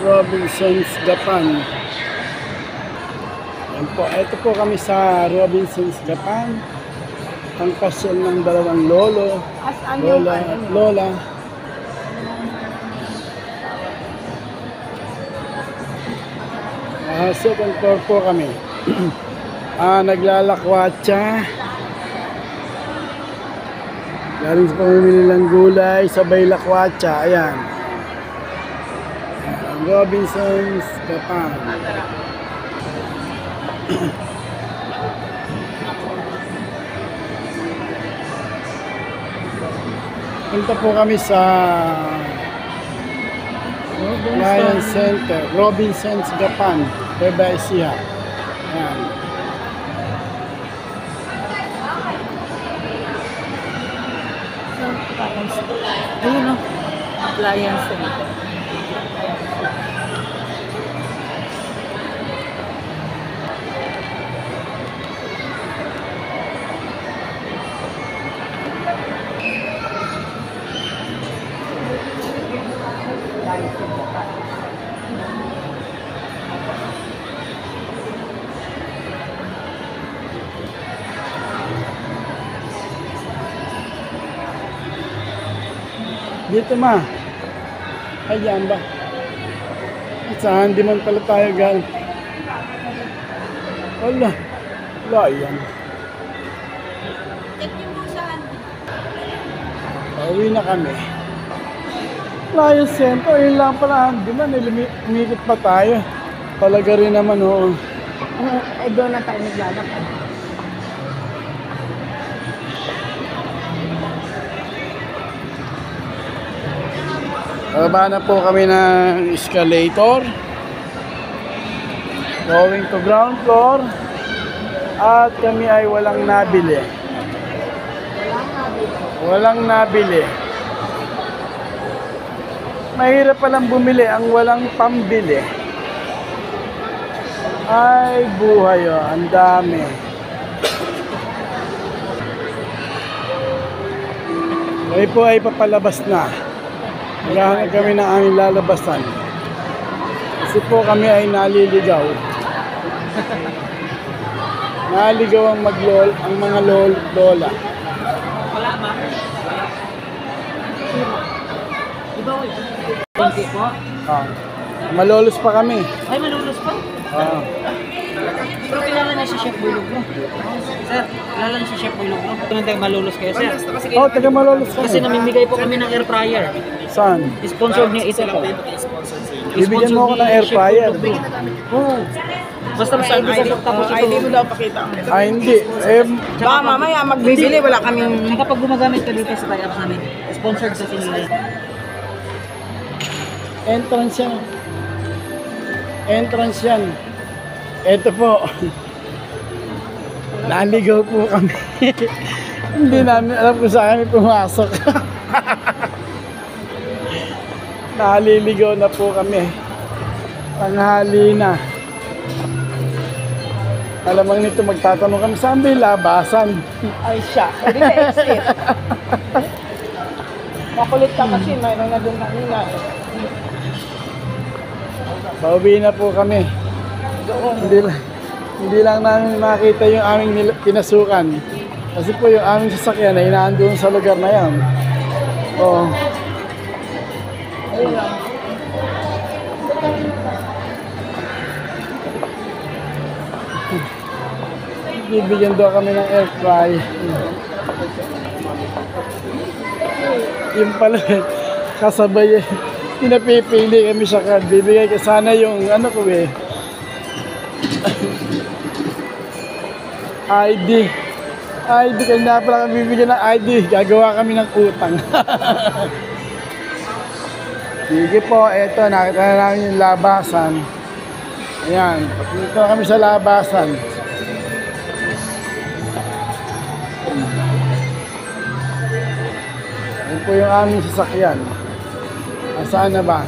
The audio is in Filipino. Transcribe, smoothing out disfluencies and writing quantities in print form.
Robinson's Japan. Yan po. Ito po kami sa Robinson's Japan. Ang pasyal ng dalawang lolo, lola at lola. Second floor po kami. Naglalakwatsa. Galing sa pamimili ng gulay, sabay lakwatsa. Ayan. Robinson's Japan. Punta po kami sa Lion Center, Robinson's Japan, Nueva Ecija. Ayan. Ayun o, Lion Center. Dito ma. Ayan ba? Saan di man pala tayo galing? Wala. Wala yan. Pauwi na kami. Lion Center. Yun lang pala. Di man. Umikot pa tayo. Talaga rin naman oo. Doon na tayo naglalakad. Bababa na po kami ng escalator. Going to ground floor. At kami ay walang nabili. Walang nabili. Mahirap palang bumili ang walang pambili. Ay buhay oh, ang dami. Kami po ay papalabas na. Maghahanap kami ng aming lalabasan. Kasi po kami ay naliligaw. Naligaw ang ang mga lola. Wala ba? Iba ko yun. Hindi po. Malolos pa kami. Ay, malulos pa? Pero kilala na si Chef Bulog mo. Sir, kilala na si Chef Bulog mo. Kung tayo malulos kayo, sir. Taga Malolos kami. Kasi namimigay po kami ng air fryer. Saan? Sponsor niya ito po. Bibigyan mo ako ng air fryer. Oo. Basta sa ID. Tapos ID mo daw pakita. Hindi. Baka mamaya magbibili, wala kaming... Kapag gumagamit ka dito sa tie-ups namin, sponsored sa sinila. Entrance yan. Entrance yan. Ito po. Naligaw po kami. Hindi namin alam kung saan kami pumasok. Naliligaw na po kami. Tanghali na. Alamang nito magtatanong kami, saan ba yung labasan? Ay siya. Hindi na exit. Makulit ka kasi, mayroon na doon kanina. Pauwi na po kami. Hindi lang namin makita yung aming pinasukan. Kasi po yung aming sasakyan ay naandun sa lugar na yan. Oo. Ayun lang. Bibigyan daw kami ng air fry. Yung pala, kasabay pinapipili kami sa card. Bibigay ka sana yung ano ko eh. ID. ID, kanya pala kami bibigyan ng ID. Gagawa kami ng utang. Sige po, eto, nakita na namin yung labasan. Ayan, dito kami sa labasan. Ayan po yung aming sasakyan. Saan na ba?